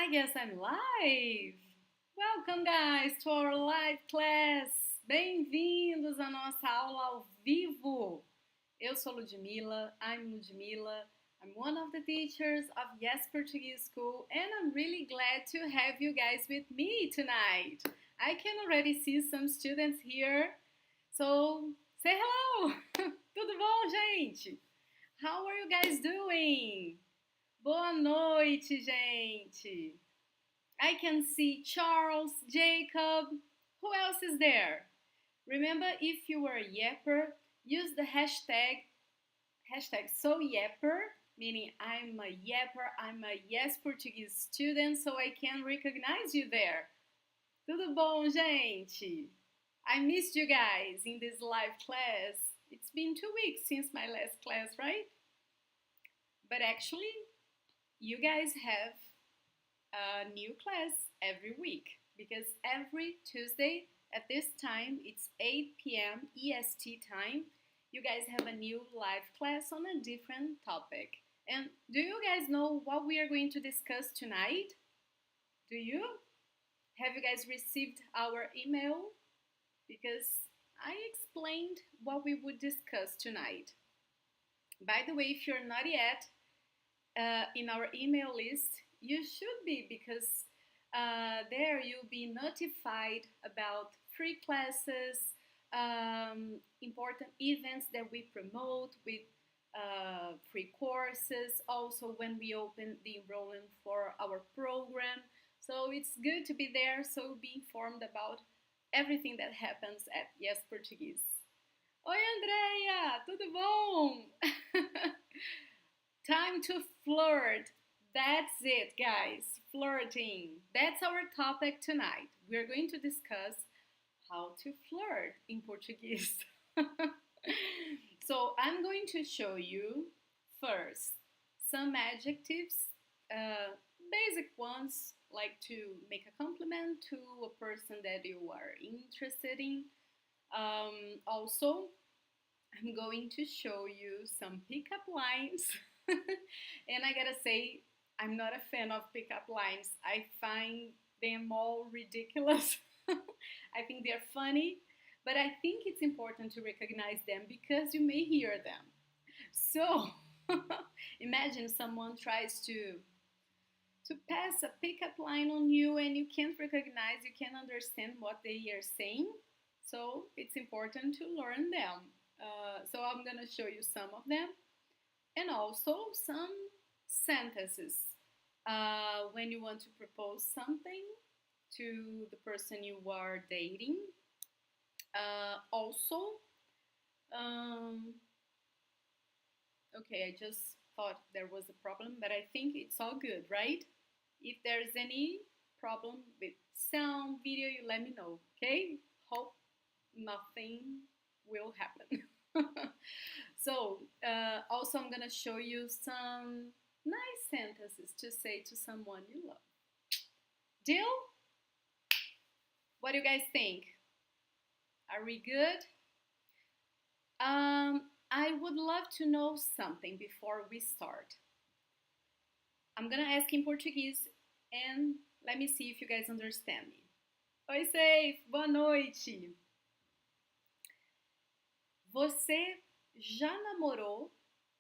I guess I'm live! Welcome, guys, to our live class! Bem-vindos à nossa aula ao vivo! Eu sou Ludmila, I'm Ludmila. I'm one of the teachers of Yes Portuguese School, and I'm really glad to have you guys with me tonight. I can already see some students here, so say hello! Tudo bom, gente? How are you guys doing? Boa noite, gente! I can see Charles, Jacob. Who else is there? Remember, if you were a yapper, use the hashtag #SouYapper, meaning I'm a yapper, I'm a Yes Portuguese student, so I can recognize you there. Tudo bom, gente? I missed you guys in this live class. It's been 2 weeks since my last class, right? But actually, you guys have a new class every week because every Tuesday at this time, it's 8 p.m. EST time, you guys have a new live class on a different topic. And do you guys know what we are going to discuss tonight? Do you? Have you guys received our email? Because I explained what we would discuss tonight. By the way, if you're not yet in our email list, you should be, because there you'll be notified about free classes, important events that we promote with free courses, also when we open the enrollment for our program. So it's good to be there, so be informed about everything that happens at Yes Portuguese. Oi, Andrea! Tudo bom? Time to flirt. That's it, guys. Flirting. That's our topic tonight. We're going to discuss how to flirt in Portuguese. So I'm going to show you first some adjectives, basic ones, like to make a compliment to a person that you are interested in. Also, I'm going to show you some pickup lines. And I gotta say, I'm not a fan of pickup lines. I find them all ridiculous. I think they're funny, but I think it's important to recognize them because you may hear them. So, imagine someone tries to pass a pickup line on you and you can't recognize, you can't understand what they are saying. So, it's important to learn them. So, I'm gonna show you some of them and also some sentences when you want to propose something to the person you are dating. Also, okay, I just thought there was a problem, but I think it's all good, right? If there's any problem with sound, video, you let me know, okay? Hope nothing will happen. So, also I'm gonna show you some nice sentences to say to someone you love. Deal? What do you guys think? Are we good? I would love to know something before we start. I'm gonna ask in Portuguese and let me see if you guys understand me. Oi, Safe! Boa noite! Você já namorou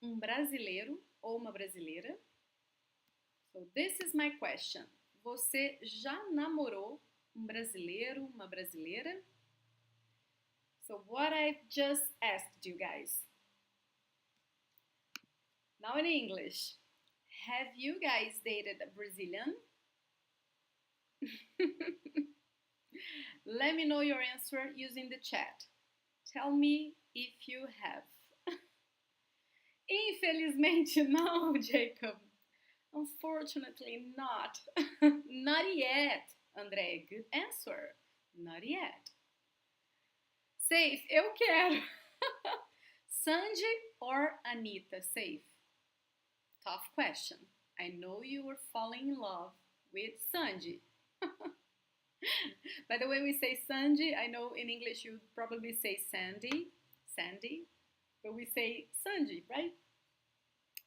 brasileiro ou uma brasileira? So this is my question. Você já namorou brasileiro, uma brasileira? So what I've just asked you guys. Now in English. Have you guys dated a Brazilian? Let me know your answer using the chat. Tell me if you have. Infelizmente não, Jacob. Unfortunately not. Not yet, André. Good answer. Not yet. Safe, eu quero. Sandy or Anita? Safe. Tough question. I know you were falling in love with Sandy. By the way we say Sandy, I know in English you probably say Sandy, but we say Sandy, right?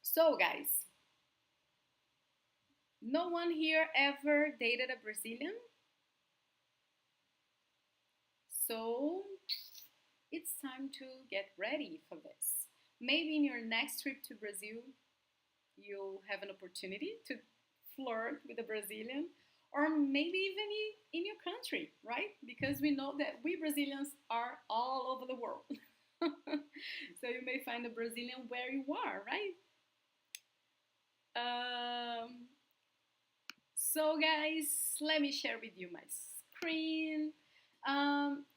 So guys, No one here ever dated a Brazilian? So it's time to get ready for this. Maybe in your next trip to Brazil, you'll have an opportunity to flirt with a Brazilian, or maybe even in your country, right? Because we know that we Brazilians are all over the world. So you may find a Brazilian where you are, right? Um, so, guys, let me share with you my screen.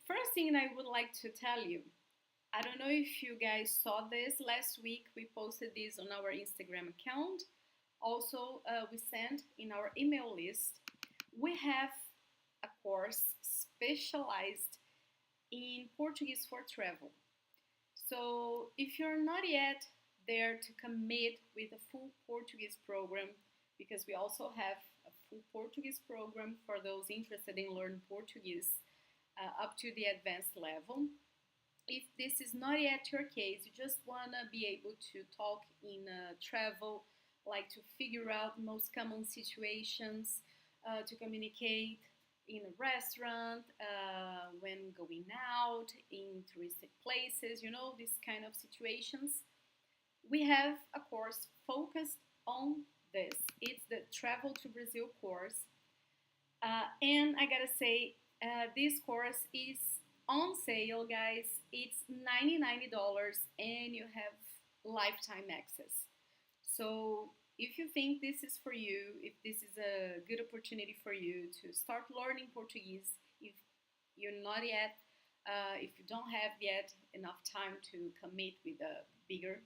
First thing I would like to tell you, I don't know if you guys saw this last week. We posted this on our Instagram account. Also, we sent in our email list. We have a course specialized in Portuguese for travel. So, if you're not yet there to commit with a full Portuguese program, because we also have a full Portuguese program for those interested in learning Portuguese up to the advanced level. If this is not yet your case, you just want to be able to talk in travel, like to figure out most common situations, to communicate in a restaurant, when going out, in touristic places, these kind of situations. We have a course focused on this. It's the Travel to Brazil course. And I gotta say, this course is on sale, guys. It's $90 and you have lifetime access. So if you think this is for you, if this is a good opportunity for you to start learning Portuguese, if you're not yet, if you don't have yet enough time to commit with a bigger,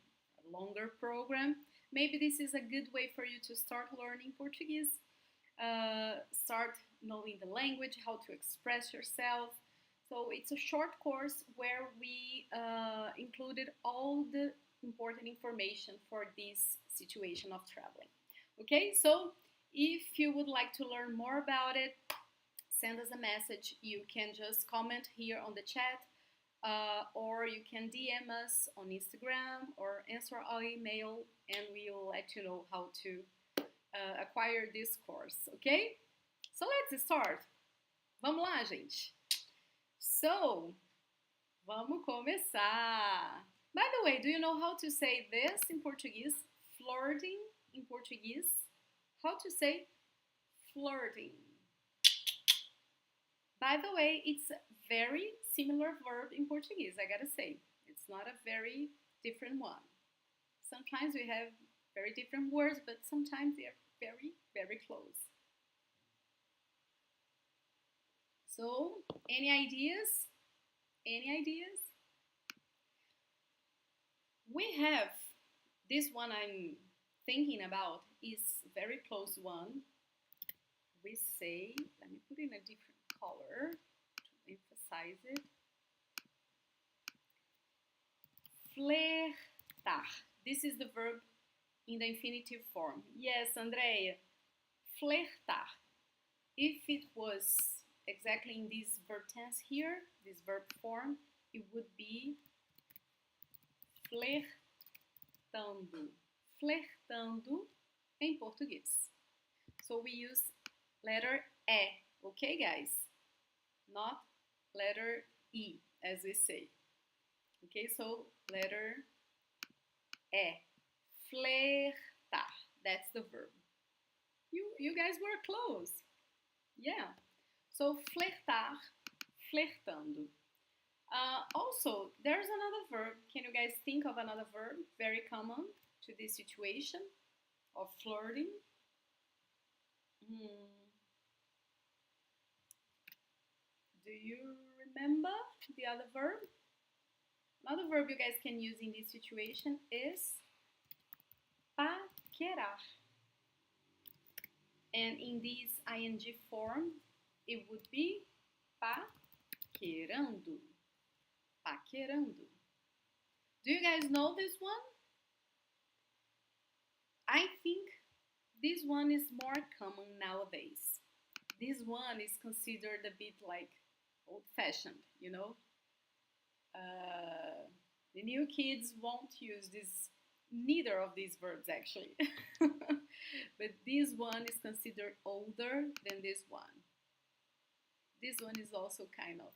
longer program, maybe this is a good way for you to start learning Portuguese, start knowing the language, how to express yourself. So it's a short course where we included all the important information for this situation of traveling. Okay, so if you would like to learn more about it, send us a message. You can just comment here on the chat, or you can DM us on Instagram or answer our email, and we'll let you know how to acquire this course, okay? So let's start. Vamos lá, gente. So, vamos começar. By the way, do you know how to say this in Portuguese? Flirting in Portuguese? How to say flirting? By the way, it's a very similar verb in Portuguese, I gotta say. It's not a very different one. Sometimes we have very different words, but sometimes they are very, very close. So, any ideas? Any ideas? We have this one I'm thinking about is a very close one. We say, let me put in a different color to emphasize it. Flertar. This is the verb in the infinitive form. Yes, Andrea. Flertar. If it was exactly in this verb tense here, this verb form, it would be flertando. Flertando em português. So we use letter E, okay, guys? Not letter E, as we say. Okay, so letter E. Flertar. That's the verb. You guys were close. Yeah. So flertar, flertando. Also, there's another verb. Can you guys think of another verb very common to this situation of flirting? Do you remember the other verb? Another verb you guys can use in this situation is paquerar. And in this ing form, it would be paquerando. Paquerando. Do you guys know this one? I think this one is more common nowadays. This one is considered a bit like old-fashioned, the new kids won't use neither of these verbs actually. But this one is considered older than this one. This one is also kind of,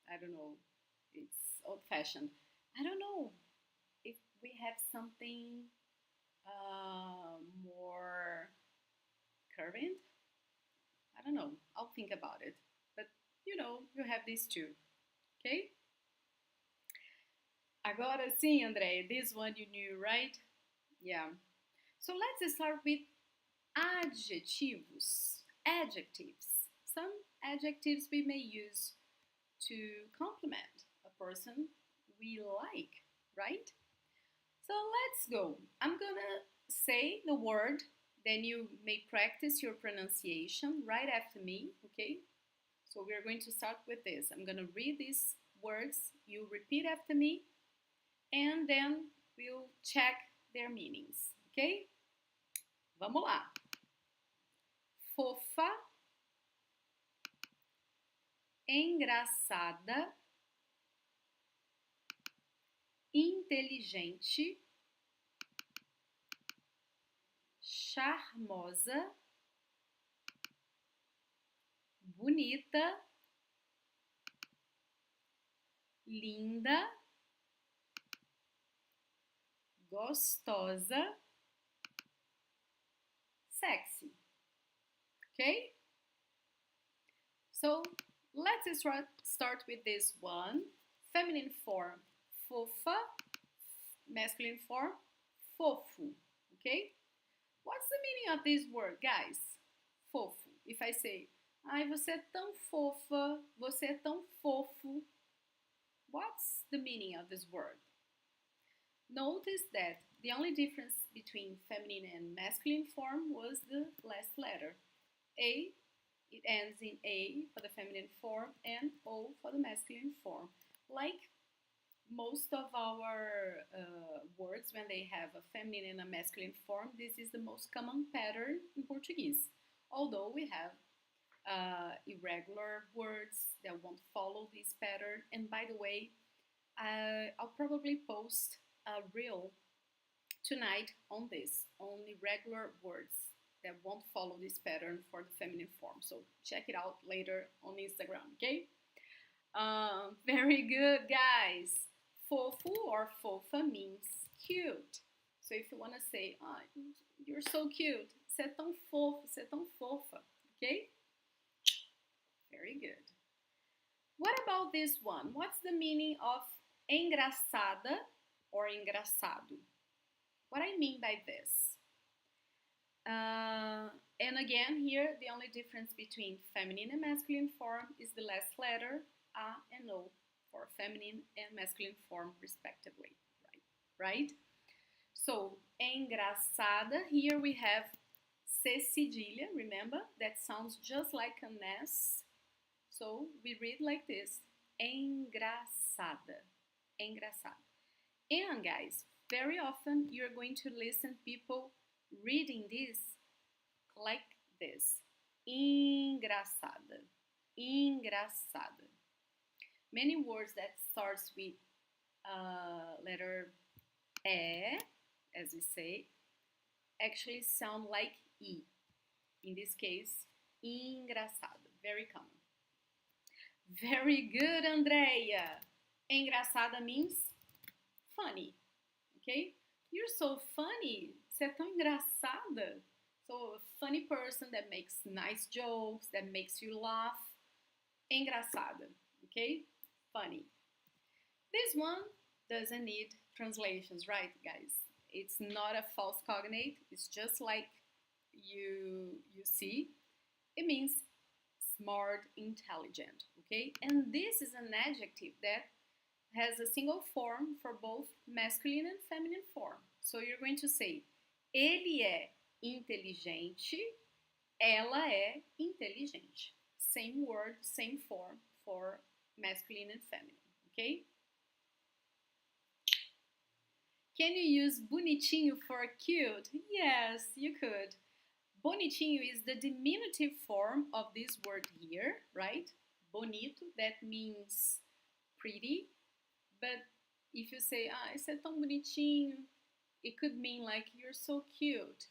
I don't know, it's old-fashioned. I don't know if we have something more current. I don't know. I'll think about it. But you have these two. Okay? Agora sim, André. This one you knew, right? Yeah. So let's start with adjetivos. Adjectives. Some adjectives we may use to compliment a person we like, right? So let's go. I'm gonna say the word, then you may practice your pronunciation right after me, okay? So we're going to start with this. I'm gonna read these words, you repeat after me, and then we'll check their meanings, ok? Vamos lá. Fofa, engraçada, inteligente, charmosa, bonita, linda, gostosa, sexy. Okay? So let's start with this one. Feminine form, fofa. Masculine form, fofo. Okay? What's the meaning of this word, guys? Fofo. If I say, ai, você é tão fofa, você é tão fofo. What's the meaning of this word? Notice that the only difference between feminine and masculine form was the last letter. A, it ends in A for the feminine form and O for the masculine form. Like most of our words, when they have a feminine and a masculine form, this is the most common pattern in Portuguese. Although we have irregular words that won't follow this pattern. And by the way, I'll probably post a reel tonight on this, on irregular words that won't follow this pattern for the feminine form. So check it out later on Instagram, okay? Very good, guys. Fofo or fofa means cute. So if you want to say, oh, you're so cute, você é tão fofo, você é tão fofa, okay? Very good. What about this one? What's the meaning of engraçada or engraçado? What I mean by this? And again, here, the only difference between feminine and masculine form is the last letter, A and O, for feminine and masculine form, respectively, right? So, engraçada, here we have C cedilha, remember? That sounds just like an S. So, we read like this, engraçada, engraçada. And guys, very often you're going to listen people reading this like this. Engraçada. Engraçada. Many words that starts with letter E, as we say, actually sound like E. In this case, engraçado. Very common. Very good, Andrea. Engraçada means funny. Okay? You're so funny. Você é tão engraçada. So, a funny person that makes nice jokes, that makes you laugh. Engraçada. Okay? Funny. This one doesn't need translations, right, guys? It's not a false cognate. It's just like you see. It means smart, intelligent. Okay? And this is an adjective that has a single form for both masculine and feminine form. So you're going to say, ele é inteligente, ela é inteligente. Same word, same form for masculine and feminine, okay? Can you use bonitinho for cute? Yes, you could. Bonitinho is the diminutive form of this word here, right? Bonito, that means pretty. But If you say, ah, esse é tão bonitinho, it could mean like, you're so cute.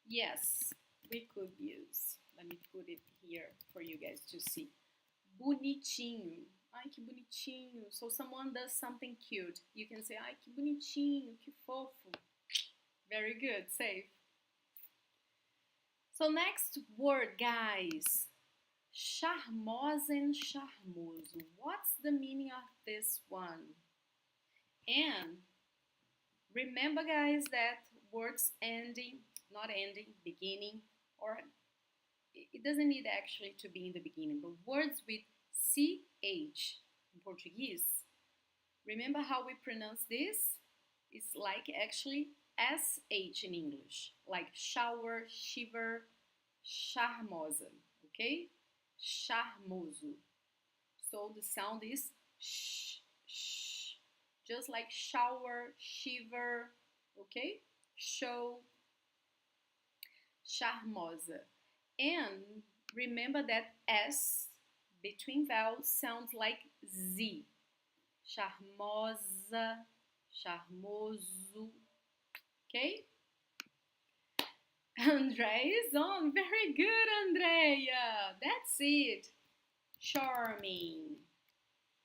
Yes, we could use. Let me put it here for you guys to see. Bonitinho. Ai, que bonitinho. So someone does something cute. You can say, ai, que bonitinho, que fofo. Very good, safe. So next word, guys. Charmosa and charmoso. What's the meaning of this one? And remember, guys, that words ending, not ending, beginning, or it doesn't need actually to be in the beginning, but words with CH in Portuguese, remember how we pronounce this? It's like actually SH in English, like shower, shiver, charmosa, okay? Charmoso. So the sound is sh, sh, just like shower, shiver, okay? Show, charmosa. And remember that S between vowels sounds like Z. Charmosa, charmoso. Okay? Andrea is on. Very good, Andrea. That's it. Charming.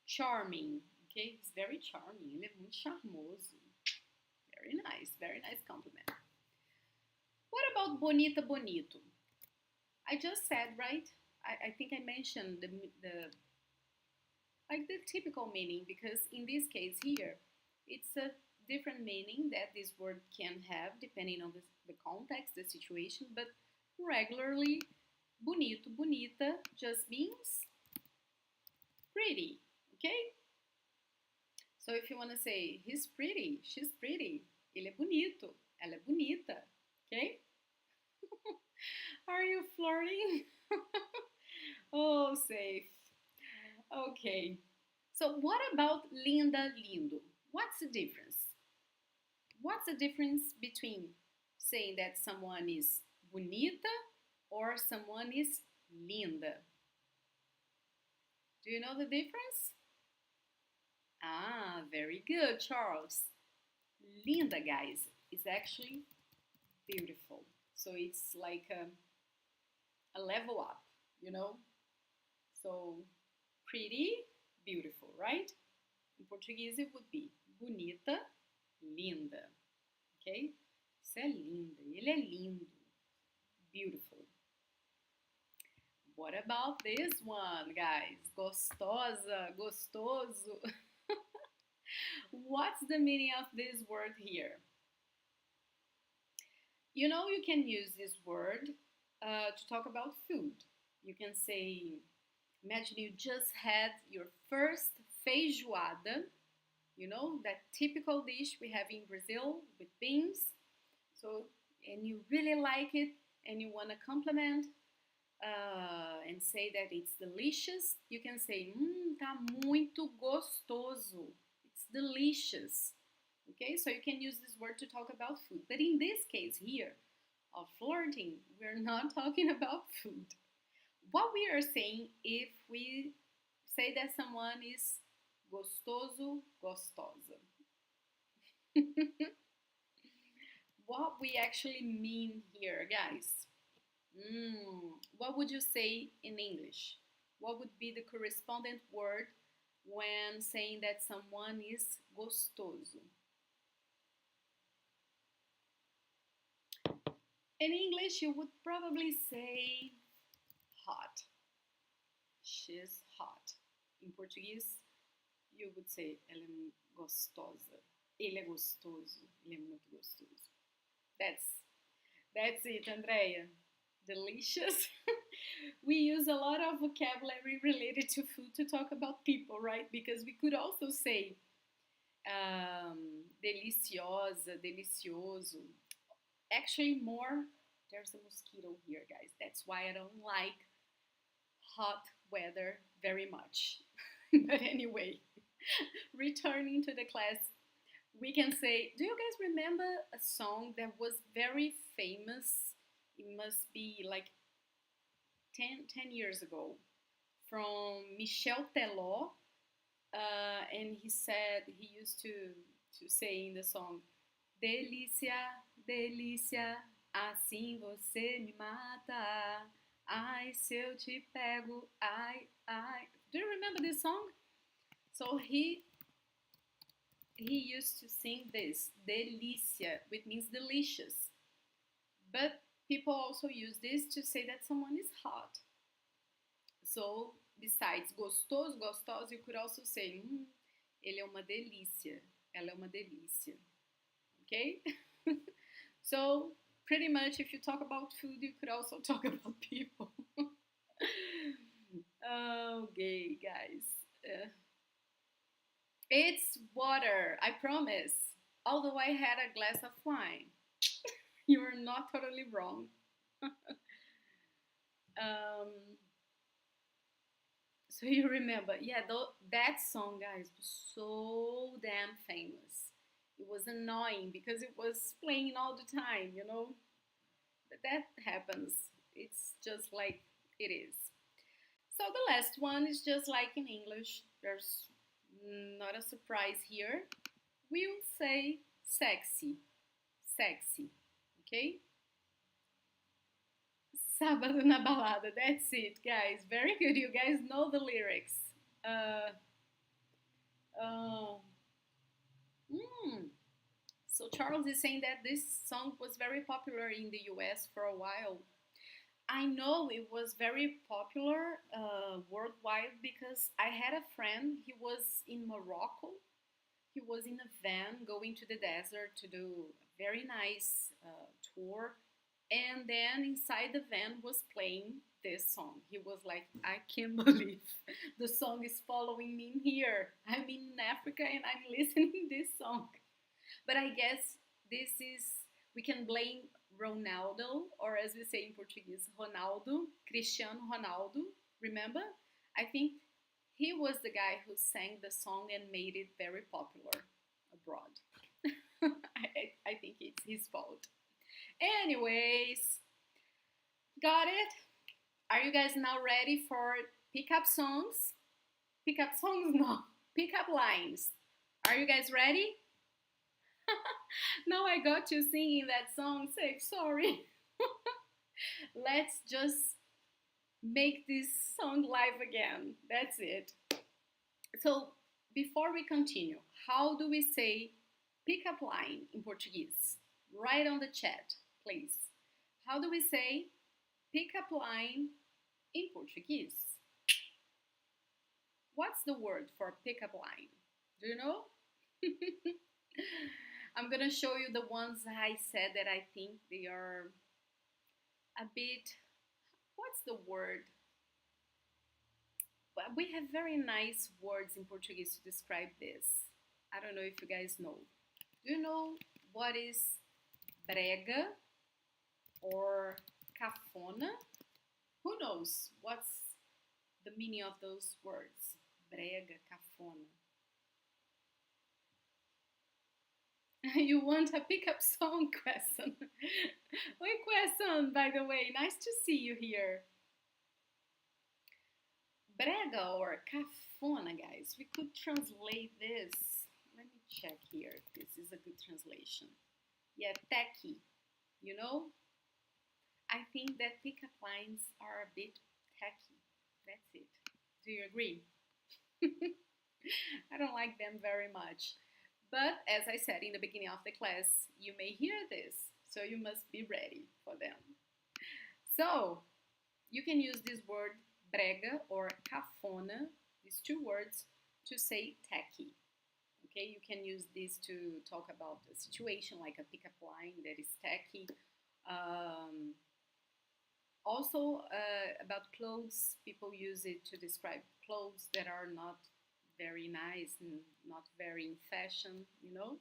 Charming. Okay? He's very charming. Ele é muito charmoso. Very nice compliment. What about bonita, bonito? I just said, right? I think I mentioned the like the typical meaning, because in this case here, it's a different meaning that this word can have depending on the context, the situation, but regularly, bonito, bonita just means pretty, okay? So if you want to say, he's pretty, she's pretty, ele é bonito, ela é bonita, okay? Are you flirting? Oh, safe. Okay. So what about linda, lindo? What's the difference? What's the difference between saying that someone is bonita or someone is linda? Do you know the difference? Ah, very good, Charles. Linda, guys, is actually beautiful. So it's like a level up, you know? So pretty, beautiful, right? In Portuguese it would be bonita, linda. Ok? Isso é linda. Ele é lindo. Beautiful. What about this one, guys? Gostosa, gostoso. What's the meaning of this word here? You know, you can use this word to talk about food. You can say, imagine you just had your first feijoada, you know, that typical dish we have in Brazil with beans. So, and you really like it and you want to compliment and say that it's delicious, you can say, tá muito gostoso. It's delicious. Okay, so you can use this word to talk about food. But in this case here of flirting, we're not talking about food. What we are saying, if we say that someone is gostoso, gostosa. What we actually mean here, guys? What would you say in English? What would be the correspondent word when saying that someone is gostoso? In English, you would probably say hot. She's hot. In Portuguese, you would say ela é gostosa. Ele é gostoso. Ele é muito gostoso. That's it, Andrea. Delicious. We use a lot of vocabulary related to food to talk about people, right? Because we could also say deliciosa, delicioso. Actually, more, there's a mosquito here, guys. That's why I don't like hot weather very much. But anyway, returning to the class, we can say, do you guys remember a song that was very famous? It must be like 10 years ago, from Michel Teló. And he said he used to say in the song, delícia, delícia, assim você me mata. Ai, se eu te pego, ai, ai. Do you remember this song? So he used to sing this, delícia, which means delicious. But people also use this to say that someone is hot. So, besides gostoso, gostosa, you could also say, ele é uma delícia, ela é uma delícia. Okay? So, pretty much if you talk about food, you could also talk about people. Okay, guys. It's water, I promise. Although I had a glass of wine. You're not totally wrong. So you remember, yeah, that song, guys, was so damn famous. It was annoying because it was playing all the time, you know? But that happens. It's just like it is. So the last one is just like in English. There's not a surprise here. We'll say sexy. Sexy. Okay? Sábado na balada. That's it, guys. Very good. You guys know the lyrics. Uh, uh, So Charles is saying that this song was very popular in the US for a while. I know it was very popular worldwide because I had a friend, he was in Morocco. He was in a van going to the desert to do a very nice tour. And then inside the van was playing this song. He was like, I can't believe the song is following me here. I'm in Africa and I'm listening this song. But I guess this is, we can blame Ronaldo, or as we say in Portuguese, Ronaldo, Cristiano Ronaldo. Remember? I think he was the guy who sang the song and made it very popular abroad. I think it's his fault. Anyways, got it? Are you guys now ready for pickup songs? Pickup songs? No. Pickup lines. Are you guys ready? Now I got you singing that song. Say sorry. Let's just make this song live again. That's it. So before we continue, how do we say pickup line in Portuguese? Write on the chat, please. How do we say pickup line in Portuguese? What's the word for pickup line? Do you know? I'm gonna show you the ones I said that I think they are a bit, what's the word? But we have very nice words in Portuguese to describe this. I don't know if you guys know. Do you know what is brega or cafona? Who knows what's the meaning of those words? Brega, cafona. You want a pickup song, Quesson? Oi, Quesson, by the way, nice to see you here. Brega or cafona, guys. We could translate this. Let me check here if this is a good translation. Yeah, tacky. You know? I think that pickup lines are a bit tacky. That's it. Do you agree? I don't like them very much. But as I said in the beginning of the class, you may hear this, so you must be ready for them. So, you can use this word brega or cafona, these two words, to say tacky. Okay, you can use this to talk about a situation like a pickup line that is tacky. Also, about clothes, people use it to describe clothes that are not very nice and not very in fashion, you know?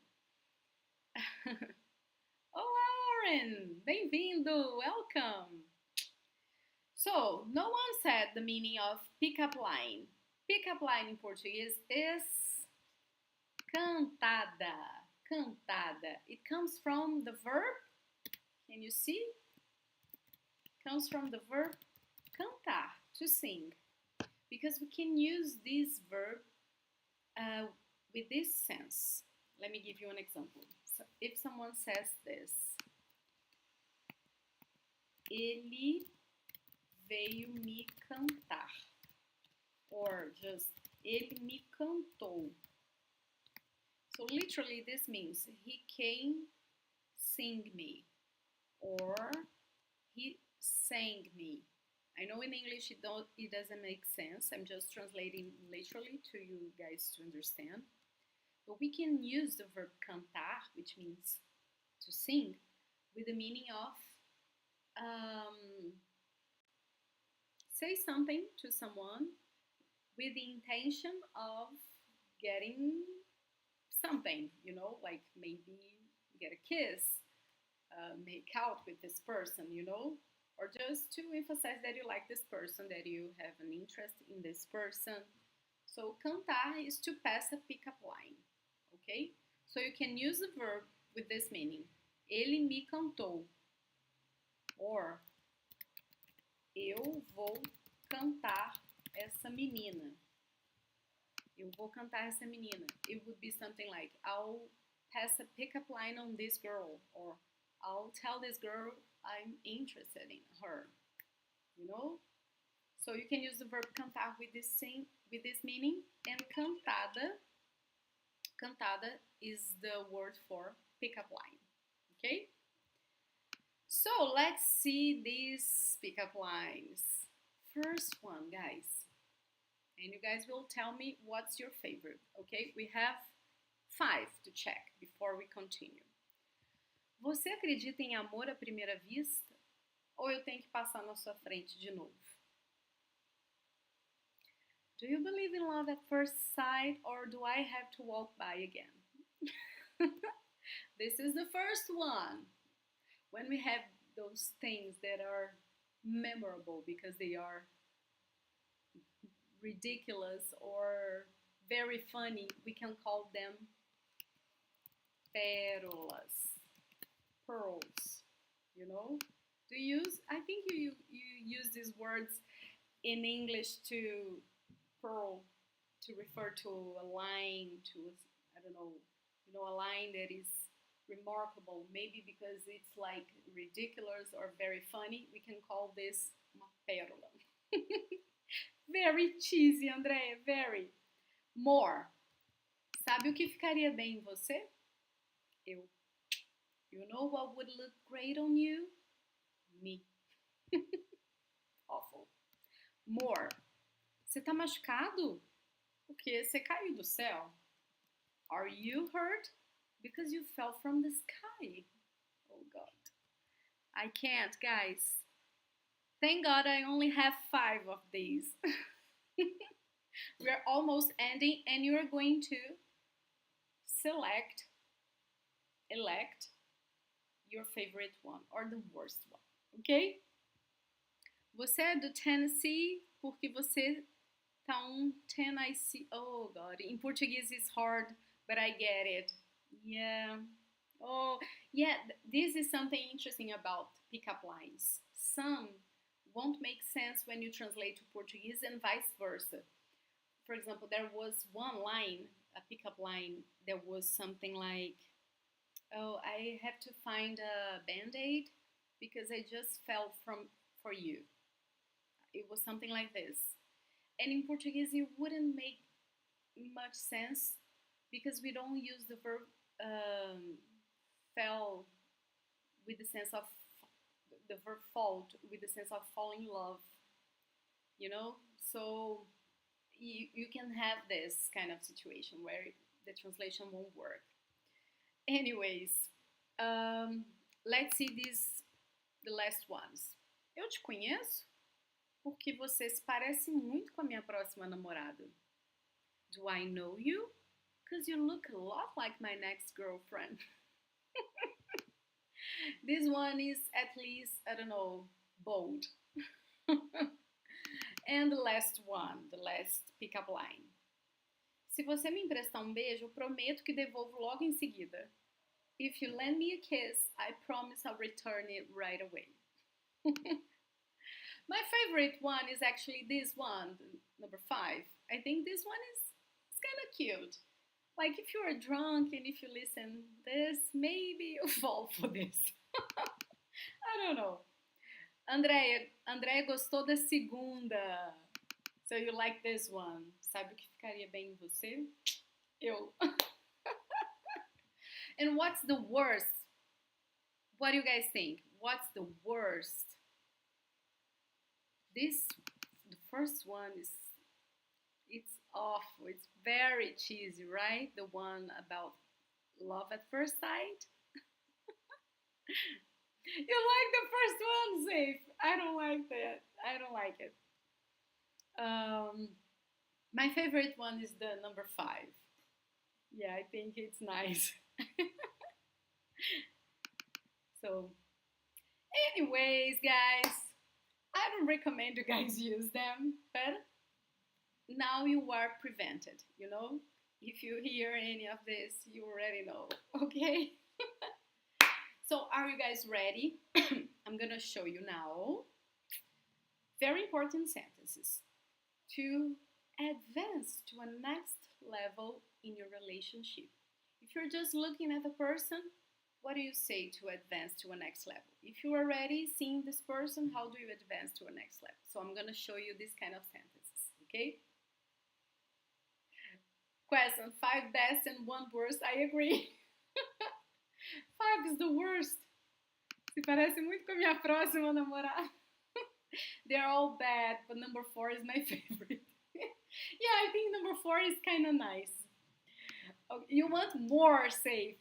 Olá, Lauren! Bem-vindo! Welcome! So, no one said the meaning of pickup line. Pickup line in Portuguese is cantada. Cantada. It comes from the verb, can you see? Comes from the verb cantar, to sing. Because we can use this verb uh, with this sense. Let me give you an example. So if someone says this, ele veio me cantar, or just ele me cantou. So literally this means he came sing me, or he sang me. I know in English it doesn't make sense. I'm just translating literally to you guys to understand. But we can use the verb cantar, which means to sing, with the meaning of say something to someone with the intention of getting something, like maybe get a kiss, make out with this person, or just to emphasize that you like this person, that you have an interest in this person. So cantar is to pass a pickup line, okay? So you can use the verb with this meaning. Ele me cantou. Or eu vou cantar essa menina. Eu vou cantar essa menina. It would be something like, I'll pass a pickup line on this girl, or I'll tell this girl I'm interested in her, So you can use the verb cantar with this meaning, and cantada is the word for pickup line, okay? So let's see these pickup lines. First one, guys. And you guys will tell me what's your favorite, okay? We have 5 to check before we continue. Você acredita em amor à primeira vista? Ou eu tenho que passar na sua frente de novo? Do you believe in love at first sight, or do I have to walk by again? This is the first one. When we have those things that are memorable because they are ridiculous or very funny, we can call them pérolas, pearls, Do you use, I think you use these words in English to pearl, to refer to a line, to, I don't know, a line that is remarkable, maybe because it's like ridiculous or very funny, we can call this uma pérola. Very cheesy, Andrea, very. More. Sabe o que ficaria bem em você? Eu. You know what would look great on you? Me. Awful. More. Você tá machucado? Porque você caiu do céu. Are you hurt? Because you fell from the sky. Oh God. I can't, guys. Thank God I only have 5 of these. We're almost ending, and you're going to elect your favorite one or the worst one, ok? Você é do Tennessee porque você tá Tennessee. Oh God, in Portuguese it's hard, but I get it. Yeah. Oh, yeah, this is something interesting about pickup lines. Some won't make sense when you translate to Portuguese and vice versa. For example, there was one line, a pickup line, that was something like, oh, I have to find a band-aid because I just fell for you. It was something like this. And in Portuguese, it wouldn't make much sense because we don't use the verb fell with the sense of, the verb fall with the sense of fall in love, So you can have this kind of situation where the translation won't work. Anyways, let's see the last ones. Eu te conheço porque você se parece muito com a minha próxima namorada. Do I know you? Because you look a lot like my next girlfriend. This one is at least, I don't know, bold. And the last one, the last pickup line. Se você me emprestar beijo, eu prometo que devolvo logo em seguida. If you lend me a kiss, I promise I'll return it right away. My favorite one is actually this one, number 5. I think this one is kind of cute. Like if you are drunk and if you listen this, maybe you fall for this. I don't know. Andréia gostou da segunda. So you like this one. Sabe o que ficaria bem em você? Eu. And what's the worst? What do you guys think? What's the worst? The first one it's awful. It's very cheesy, right? The one about love at first sight. You like the first one, Safe? I don't like that. I don't like it. Um, my favorite one is the number 5. Yeah, I think it's nice. So, anyways, guys, I don't recommend you guys use them, but now you are prevented, you know? If you hear any of this, you already know, okay? So, are you guys ready? I'm gonna show you now very important sentences to advance to a next level in your relationship. If you're just looking at the person, what do you say to advance to a next level? If you are already seeing this person, how do you advance to a next level? So I'm gonna show you this kind of sentences, okay? Question, 5 best and 1 worst, I agree. 5 is the worst. Se parece muito com a minha próxima namorada. They're all bad, but number 4 is my favorite. Yeah, I think number 4 is kind of nice. Oh, you want more, Safe?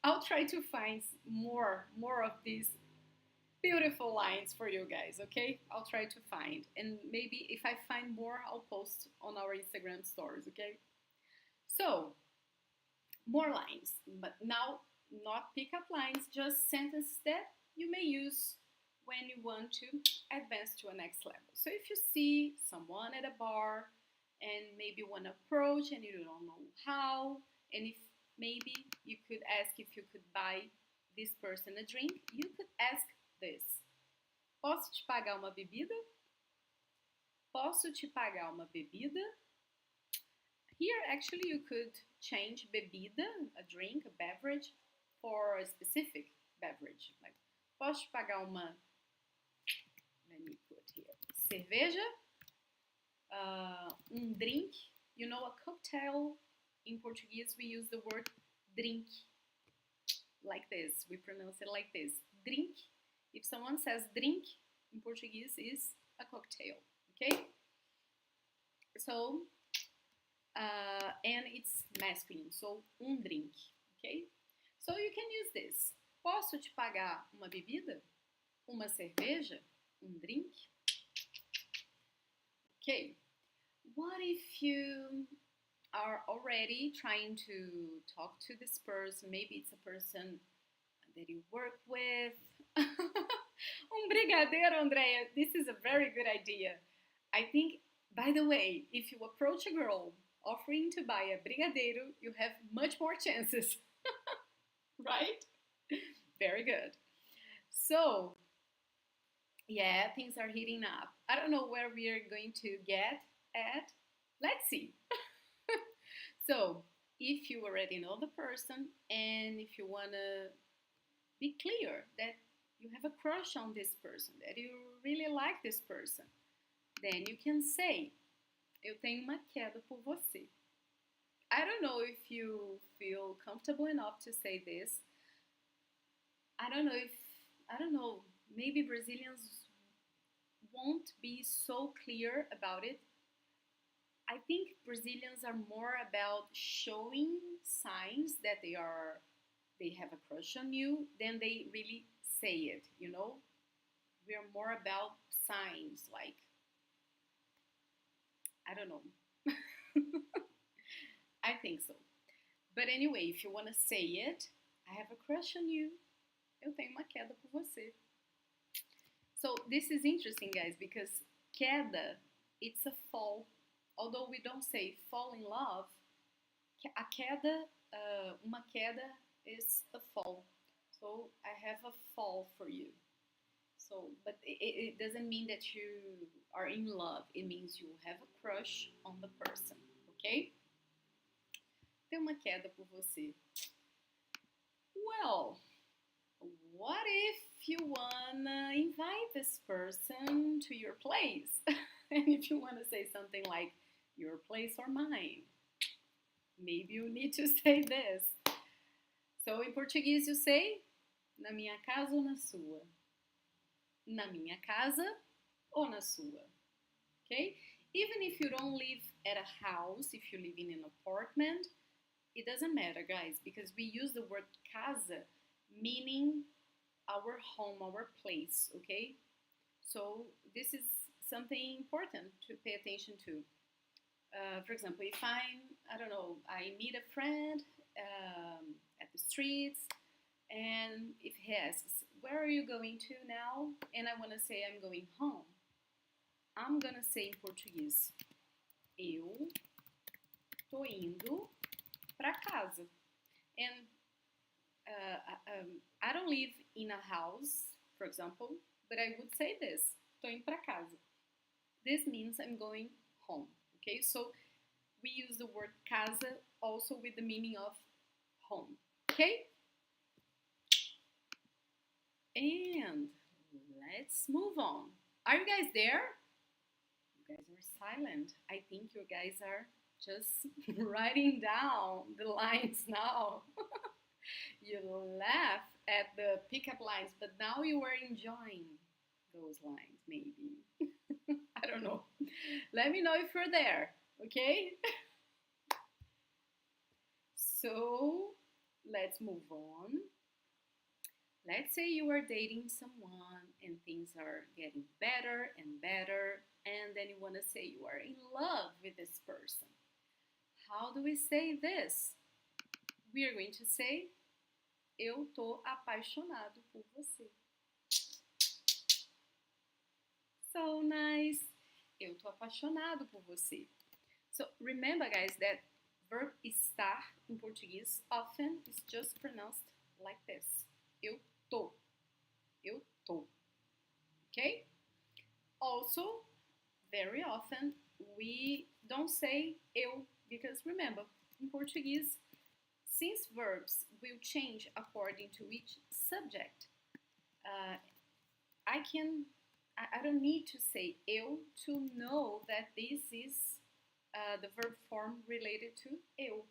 I'll try to find more of these beautiful lines for you guys, okay? I'll try to find. And maybe if I find more, I'll post on our Instagram stories, okay? So, more lines, but now not pickup lines, just sentences that you may use when you want to advance to a next level. So if you see someone at a bar and maybe want to approach and you don't know how, and if maybe you could ask if you could buy this person a drink, you could ask this. Posso te pagar uma bebida? Posso te pagar uma bebida? Here, actually, you could change bebida, a drink, a beverage, for a specific beverage. Like, posso te pagar uma, let me put here, cerveja, drink. You know, a cocktail, in Portuguese, we use the word drink, like this. We pronounce it like this, drink. If someone says drink, in Portuguese, is a cocktail, okay? So, and it's masculine, so drink, okay? So you can use this. Posso te pagar uma bebida? Uma cerveja? Drink? Okay. What if you are already trying to talk to this person? Maybe it's a person that you work with. Brigadeiro, Andrea. This is a very good idea. I think, by the way, if you approach a girl offering to buy a brigadeiro, you have much more chances. Right? Very good. So, yeah, things are heating up. I don't know where we are going to get at. Let's see. So, if you already know the person and if you want to be clear that you have a crush on this person, that you really like this person, then you can say, eu tenho uma queda por você. I don't know if you feel comfortable enough to say this. I don't know, maybe Brazilians won't be so clear about it. I think Brazilians are more about showing signs that they have a crush on you than they really say it, you know? We are more about signs, like, I don't know. I think so. But anyway, if you want to say it, I have a crush on you. Eu tenho uma queda por você. So this is interesting, guys, because queda, it's a fall. Although we don't say fall in love, a queda, uma queda is a fall. So I have a fall for you. So, but it doesn't mean that you are in love. It means you have a crush on the person, okay? uma queda por você. Well, what if you wanna invite this person to your place? And if you wanna say something like your place or mine, maybe you need to say this. So in Portuguese you say na minha casa ou na sua? Na minha casa ou na sua? Okay? Even if you don't live at a house, if you live in an apartment, it doesn't matter, guys, because we use the word casa meaning our home, our place, okay? So this is something important to pay attention to. For example, if I don't know, I meet a friend at the streets, and if he asks, where are you going to now? And I want to say I'm going home. I'm gonna say in Portuguese, eu tô indo pra casa. And I don't live in a house, for example, but I would say this, tô indo pra casa. This means I'm going home, okay? So we use the word casa also with the meaning of home, okay? And let's move on. Are you guys there? You guys are silent. I think you guys are just writing down the lines now. You laugh at the pickup lines, but now you are enjoying those lines, maybe. I don't know. Let me know if you're there, okay? So let's move on. Let's say you are dating someone and things are getting better and better, and then you want to say you are in love with this person. How do we say this? We are going to say, eu tô apaixonado por você. So nice. Eu tô apaixonado por você. So remember, guys, that verb estar in Portuguese often is just pronounced like this. Eu tô. Eu tô. Okay? Also, very often we don't say eu because remember, in Portuguese, since verbs will change according to each subject, I don't need to say eu to know that this is the verb form related to eu.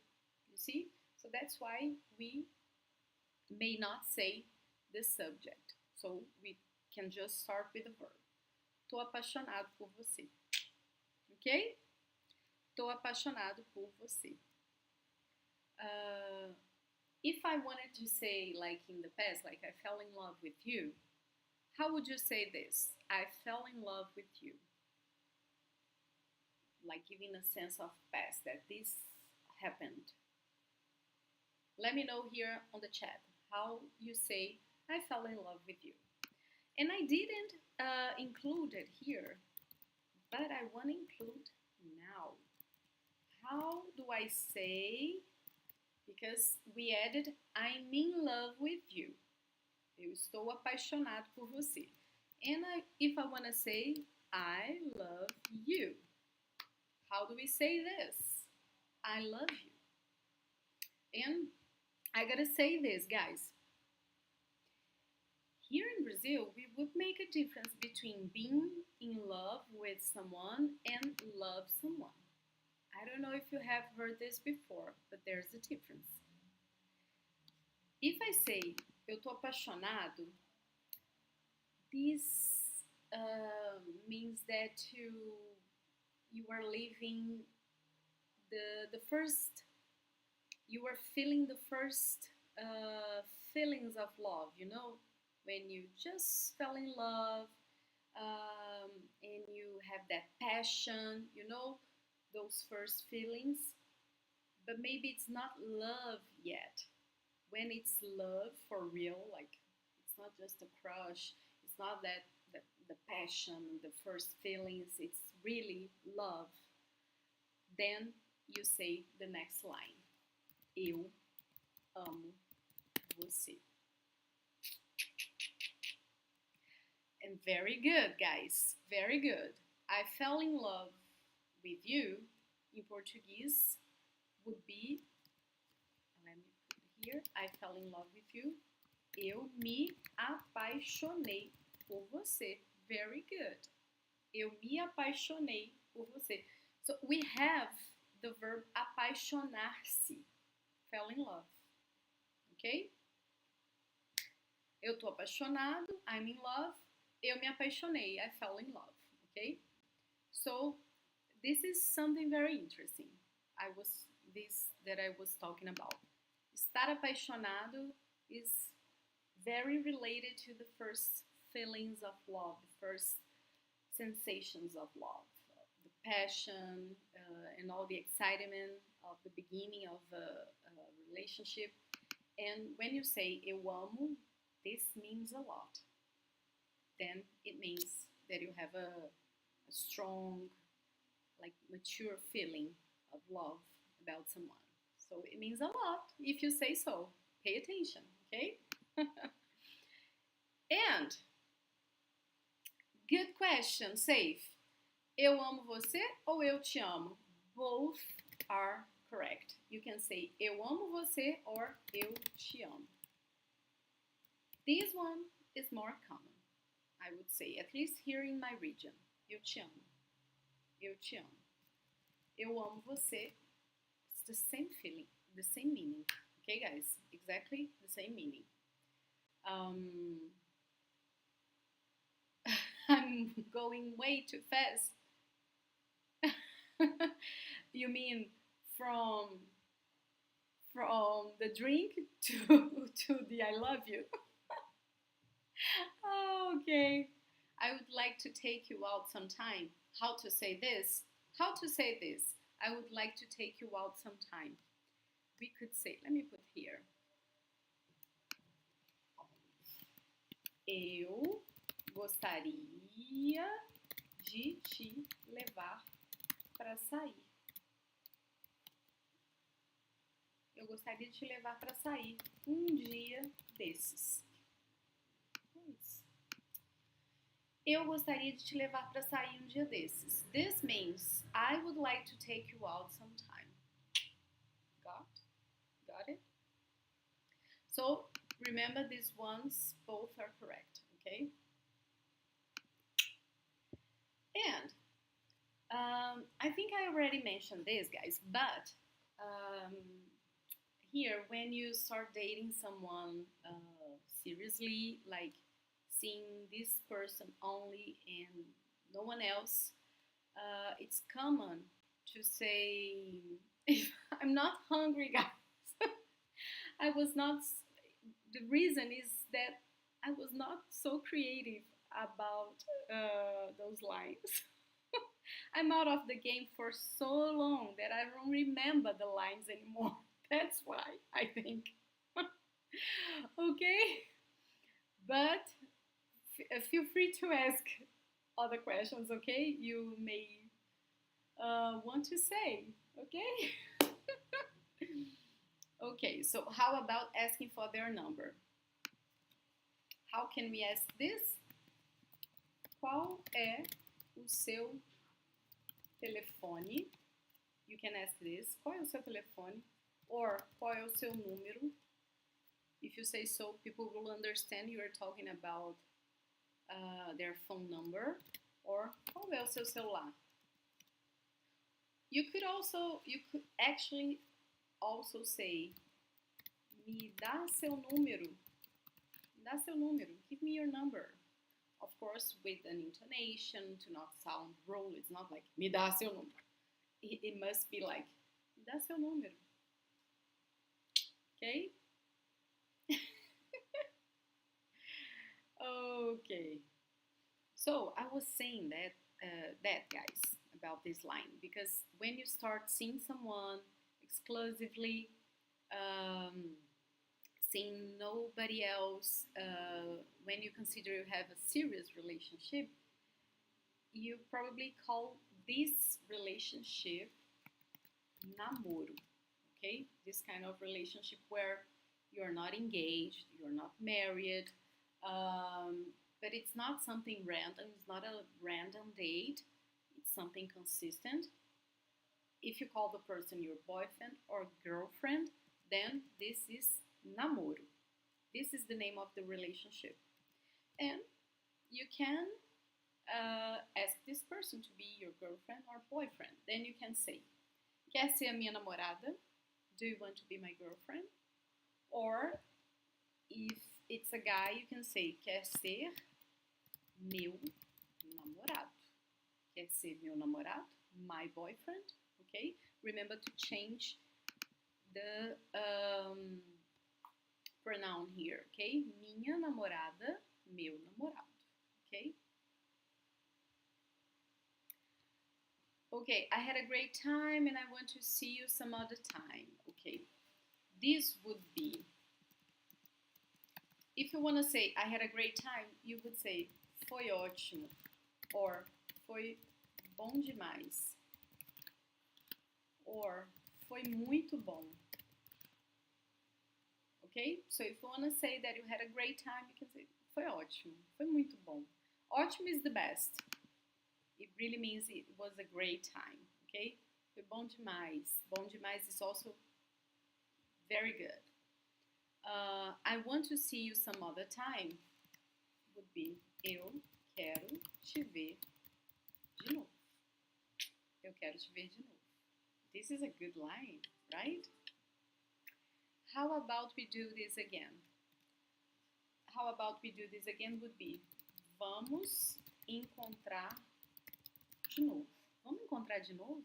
You see? So that's why we may not say the subject. So we can just start with the verb. Tô apaixonado por você. Okay? Tô apaixonado por você. If I wanted to say, like in the past, like I fell in love with you, how would you say this? I fell in love with you. Like giving a sense of past that this happened. Let me know here on the chat how you say I fell in love with you. And I didn't include it here, but I want to include now. How do I say, because we added I'm in love with you. Eu estou apaixonado por você. And if I want to say I love you, how do we say this? I love you. And I gotta say this, guys. Here in Brazil, we would make a difference between being in love with someone and love someone. I don't know if you have heard this before, but there's a difference. If I say eu tô apaixonado, this means that you are living the first, you are feeling the first feelings of love, you know, when you just fell in love and you have that passion, you know, those first feelings, but maybe it's not love yet. When it's love for real, like it's not just a crush, it's not that the passion, the first feelings, it's really love, then you say the next line. Eu amo você. And very good, guys. Very good. I fell in love with you in Portuguese would be here, I fell in love with you. Eu me apaixonei por você. Very good. Eu me apaixonei por você. So we have the verb apaixonar-se. Fell in love. Ok? Eu tô apaixonado. I'm in love. Eu me apaixonei. I fell in love. Ok? So this is something very interesting. That I was talking about. Estar apaixonado is very related to the first feelings of love, the first sensations of love, the passion and all the excitement of the beginning of a relationship. And when you say eu amo, this means a lot. Then it means that you have a strong, like mature feeling of love about someone. So it means a lot if you say so. Pay attention, okay? And good question, safe. Eu amo você ou eu te amo? Both are correct. You can say eu amo você or eu te amo. This one is more common, I would say, at least here in my region. Eu te amo. Eu te amo. Eu amo você. It's the same feeling, the same meaning. Okay, guys? Exactly the same meaning. I'm going way too fast. You mean from the drink to the I love you? Okay. I would like to take you out sometime. How to say this? How to say this? I would like to take you out sometime. We could say, let me put here. Eu gostaria de te levar para sair. Eu gostaria de te levar para sair dia desses. Eu gostaria de te levar para sair dia desses. This means I would like to take you out sometime. Got it? So remember these ones, both are correct, okay? And I think I already mentioned this, guys, but here when you start dating someone seriously, like seeing this person only and no one else, it's common to say, if I'm not hungry, guys. I was not, the reason is that I was not so creative about those lines. I'm out of the game for so long that I don't remember the lines anymore. That's why, I think. Okay? But feel free to ask other questions, okay? You may want to say, okay? Okay, so how about asking for their number? How can we ask this? Qual é o seu telefone? You can ask this. Qual é o seu telefone? Or qual é o seu número? If you say so, people will understand you are talking about their phone number. Or qual é o seu celular? You could actually also say, me dá seu número. Me dá seu número. Give me your number. Of course, with an intonation to not sound rude. It's not like, me dá seu número. It must be like, me dá seu número. Okay? Okay. So I was saying that guys, about this line, because when you start seeing someone exclusively, seeing nobody else, when you consider you have a serious relationship, you probably call this relationship namoro, okay? This kind of relationship where you're not engaged, you're not married, but it's not something random, it's not a random date, it's something consistent. If you call the person your boyfriend or girlfriend, then this is namoro. This is the name of the relationship. And you can ask this person to be your girlfriend or boyfriend. Then you can say, quer ser a minha namorada? Do you want to be my girlfriend? Or if it's a guy, you can say, quer ser meu namorado? Quer ser meu namorado? My boyfriend? Okay? Remember to change the pronoun here, okay? Minha namorada, meu namorado, okay? Okay, I had a great time and I want to see you some other time, okay? This would be, if you want to say, I had a great time, you would say, foi ótimo, or foi bom demais, or foi muito bom. Okay? So if you want to say that you had a great time, you can say, foi ótimo, foi muito bom. Ótimo is the best. It really means it was a great time, okay? Foi bom demais. Bom demais is also very good. I want to see you some other time would be, eu quero te ver de novo. Eu quero te ver de novo. This is a good line, right? How about we do this again? How about we do this again would be, vamos encontrar de novo. Vamos encontrar de novo?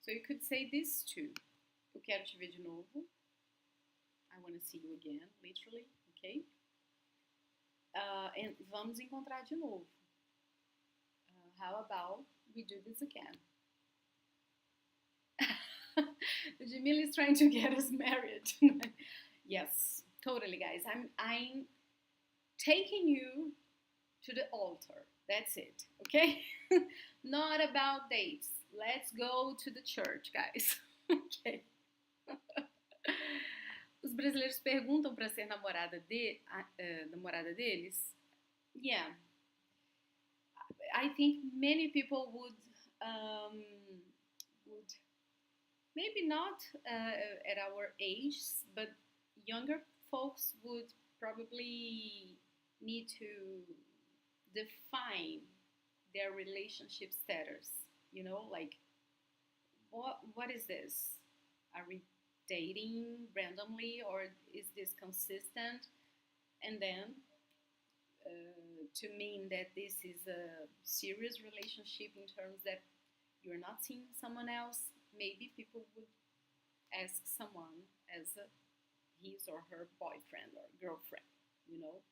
So you could say this too. Eu quero te ver de novo. I want to see you again, literally, okay? And vamos encontrar de novo. How about we do this again? Jamila is trying to get us married. Yes, totally, guys. I'm taking you to the altar. That's it, okay? Not about dates. Let's go to the church, guys. Okay. Os brasileiros perguntam para ser namorada deles. Yeah. I think many people would maybe not at our age, but younger folks would probably need to define their relationship status. You know, like, what is this? Are we dating randomly, or is this consistent? And then to mean that this is a serious relationship in terms that you're not seeing someone else, maybe people would ask someone as his or her boyfriend or girlfriend, you know.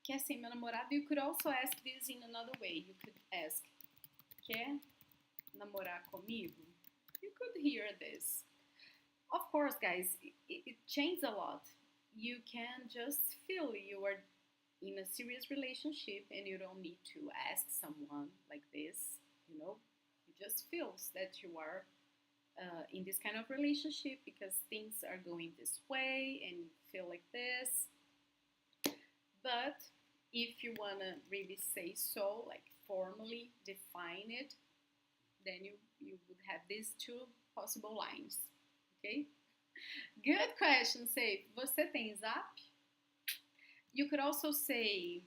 Quer ser meu namorado? You could also ask this in another way. You could ask, quer namorar comigo? You could hear this. Of course, guys, it changes a lot. You can just feel you are in a serious relationship and you don't need to ask someone like this, you know. You just feel that you are in this kind of relationship because things are going this way and you feel like this. But if you want to really say so, like formally define it, then you would have these two possible lines, okay? Good question, Safe. Você tem Zap? You could also say,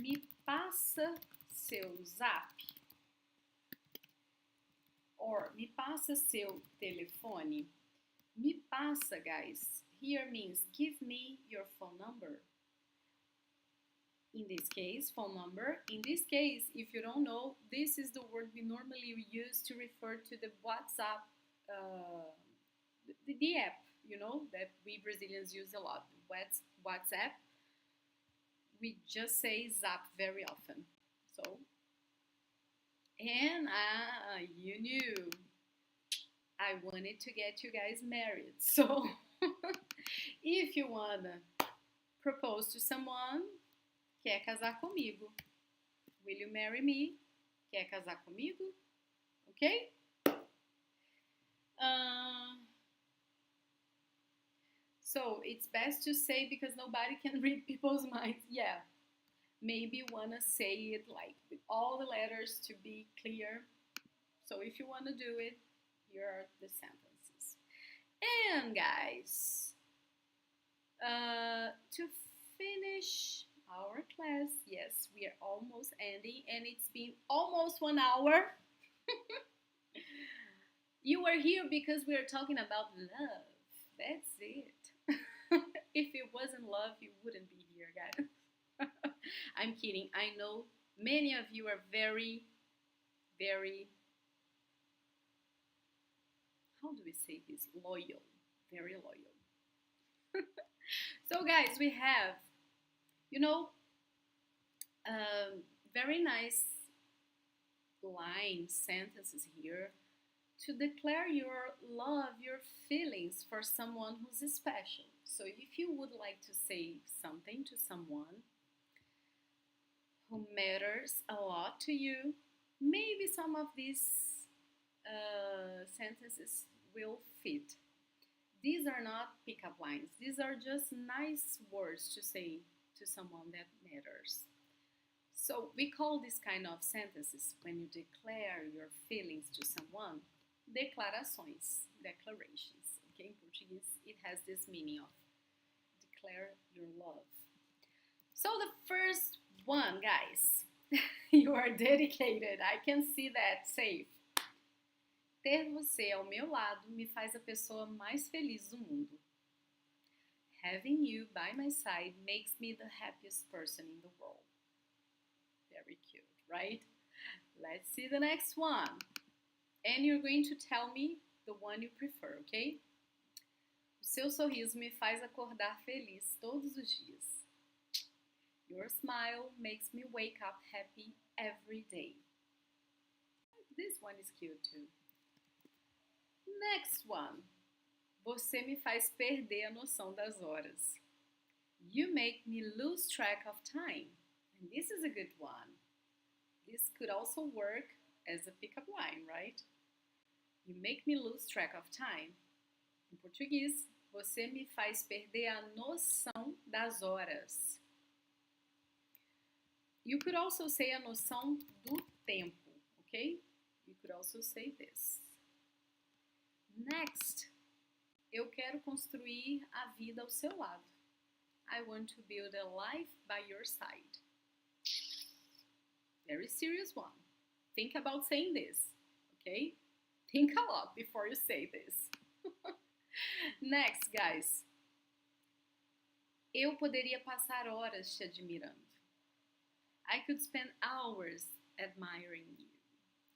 me passa seu Zap. Or, me passa seu telefone. Me passa, guys, here means give me your phone number. In this case, phone number. In this case, if you don't know, this is the word we normally use to refer to the WhatsApp, the app, you know, that we Brazilians use a lot. WhatsApp. We just say Zap very often. So, and you knew I wanted to get you guys married. So, if you wanna propose to someone, quer casar comigo? Will you marry me? Quer casar comigo? Okay? So it's best to say because nobody can read people's minds. Yeah, maybe you wanna say it like with all the letters to be clear. So if you wanna do it, here are the sentences. And guys, to finish our class, yes, we are almost ending, and it's been almost 1 hour. You are here because we are talking about love. That's it. If it wasn't love, you wouldn't be here, guys. I'm kidding. I know many of you are very, very, how do we say this? Loyal. Very loyal. So, guys, we have, you know, very nice lines, sentences here to declare your love, your feelings for someone who's special. So if you would like to say something to someone who matters a lot to you, maybe some of these sentences will fit. These are not pickup lines. These are just nice words to say to someone that matters. So we call this kind of sentences when you declare your feelings to someone, declarações, declarations. Okay, in Portuguese, it has this meaning of declare your love. So the first one, guys, you are dedicated. I can see that. Safe. Ter você ao meu lado me faz a pessoa mais feliz do mundo. Having you by my side makes me the happiest person in the world. Very cute, right? Let's see the next one. And you're going to tell me the one you prefer, okay? O seu sorriso me faz acordar feliz todos os dias. Your smile makes me wake up happy every day. This one is cute too. Next one. Você me faz perder a noção das horas. You make me lose track of time. And this is a good one. This could also work as a pickup line, right? You make me lose track of time. Em português, você me faz perder a noção das horas. You could also say a noção do tempo, okay? You could also say this. Next, eu quero construir a vida ao seu lado. I want to build a life by your side. Very serious one. Think about saying this, okay? Think a lot before you say this. Next, guys. Eu poderia passar horas te admirando. I could spend hours admiring you.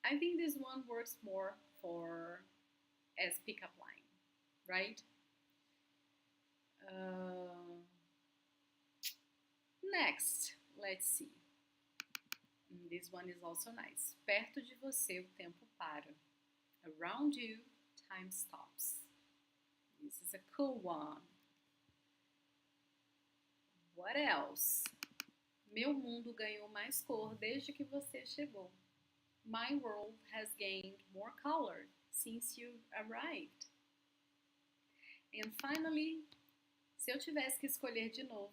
I think this one works more for as pickup line, right? Next, let's see. This one is also nice. Perto de você o tempo para. Around you, time stops. This is a cool one. What else? Meu mundo ganhou mais cor desde que você chegou. My world has gained more color since you arrived. And finally, se eu tivesse que escolher de novo,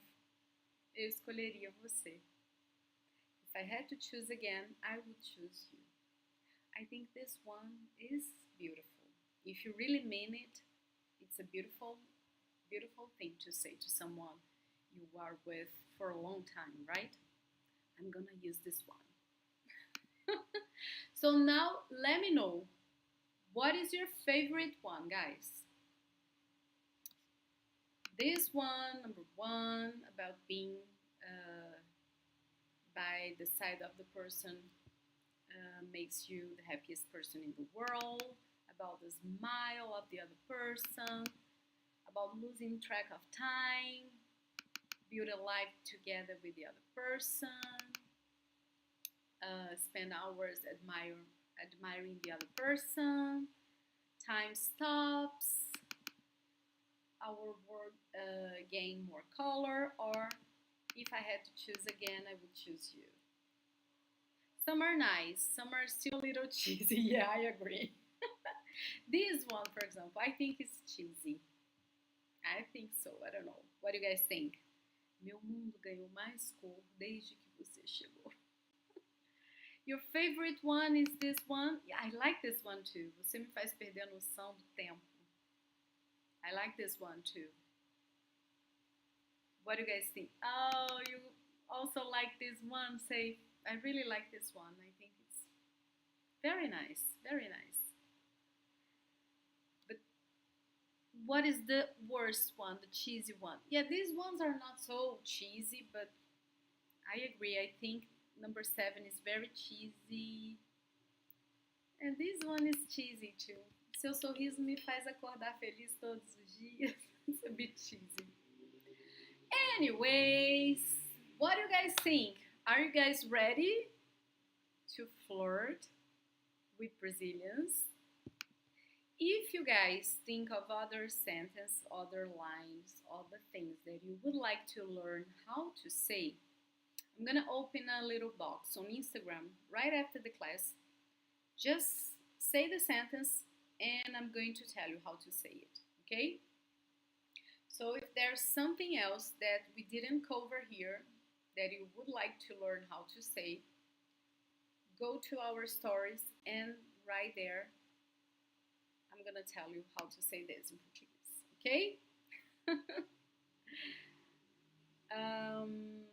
eu escolheria você. If I had to choose again, I would choose you. I think this one is beautiful. If you really mean it, it's a beautiful, beautiful thing to say to someone you are with for a long time, right? I'm gonna use this one. So now let me know, what is your favorite one, guys? This one, number one, about being by the side of the person makes you the happiest person in the world, about the smile of the other person, about losing track of time, build a life together with the other person, spend hours admiring the other person, time stops, our world gain more color, or if I had to choose again, I would choose you. Some are nice, some are still a little cheesy. Yeah, I agree. This one, for example, I think is cheesy. I think so, I don't know. What do you guys think? Meu mundo ganhou mais cor desde que você chegou. Your favorite one is this one? Yeah, I like this one too. Você me faz perder a noção do tempo. I like this one too. What do you guys think? Oh, you also like this one. Say, I really like this one. I think it's very nice. Very nice. But what is the worst one? The cheesy one? Yeah, these ones are not so cheesy, but I agree. I think number 7 is very cheesy. And this one is cheesy too. Seu sorriso me faz acordar feliz todos os dias. It's a bit cheesy. Anyways, what do you guys think? Are you guys ready to flirt with Brazilians? If you guys think of other sentences, other lines, other things that you would like to learn how to say, I'm gonna open a little box on Instagram right after the class. Just say the sentence and I'm going to tell you how to say it, okay? So if there's something else that we didn't cover here that you would like to learn how to say, go to our stories and right there, I'm gonna tell you how to say this in Portuguese, okay? um,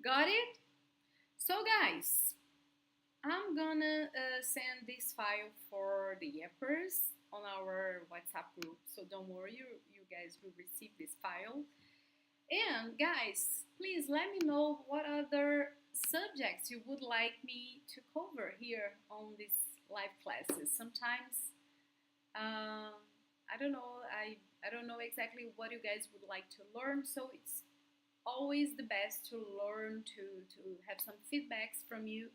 got it? So guys, I'm gonna send this file for the yappers on our WhatsApp group, so don't worry, you guys will receive this file. And guys, please let me know what other subjects you would like me to cover here on these live classes. Sometimes I don't know, I don't know exactly what you guys would like to learn, so it's always the best to learn to have some feedbacks from you,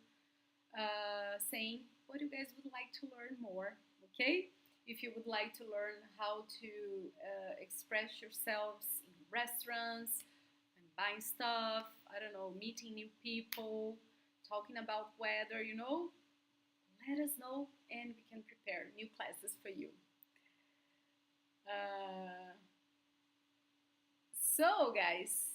saying what you guys would like to learn more, okay? If you would like to learn how to express yourselves in restaurants and buying stuff, I don't know, meeting new people, talking about weather, let us know and we can prepare new classes for you. So guys,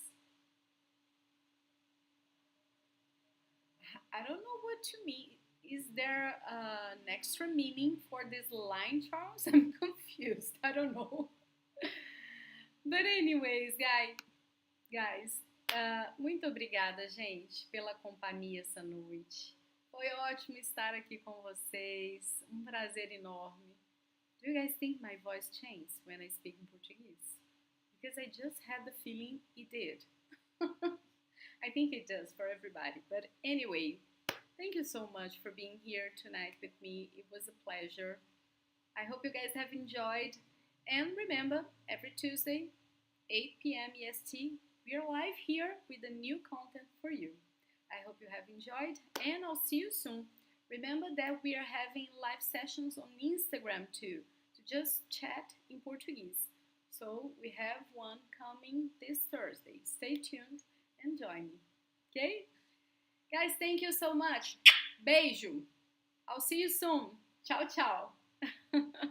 I don't know what to mean. Is there an extra meaning for this line, Charles? I'm confused. I don't know. But anyways, guys, muito obrigada, gente, pela companhia essa noite. Foi ótimo estar aqui com vocês. Um prazer enorme. Do you guys think my voice changed when I speak in Portuguese? Because I just had the feeling it did. I think it does for everybody. But anyway, thank you so much for being here tonight with me. It was a pleasure. I hope you guys have enjoyed. And remember, every Tuesday, 8 p.m. EST, we are live here with a new content for you. I hope you have enjoyed, and I'll see you soon. Remember that we are having live sessions on Instagram too, to just chat in Portuguese. So we have one coming this Thursday. Stay tuned and join me. Okay? Guys, thank you so much. Beijo. I'll see you soon. Tchau, tchau.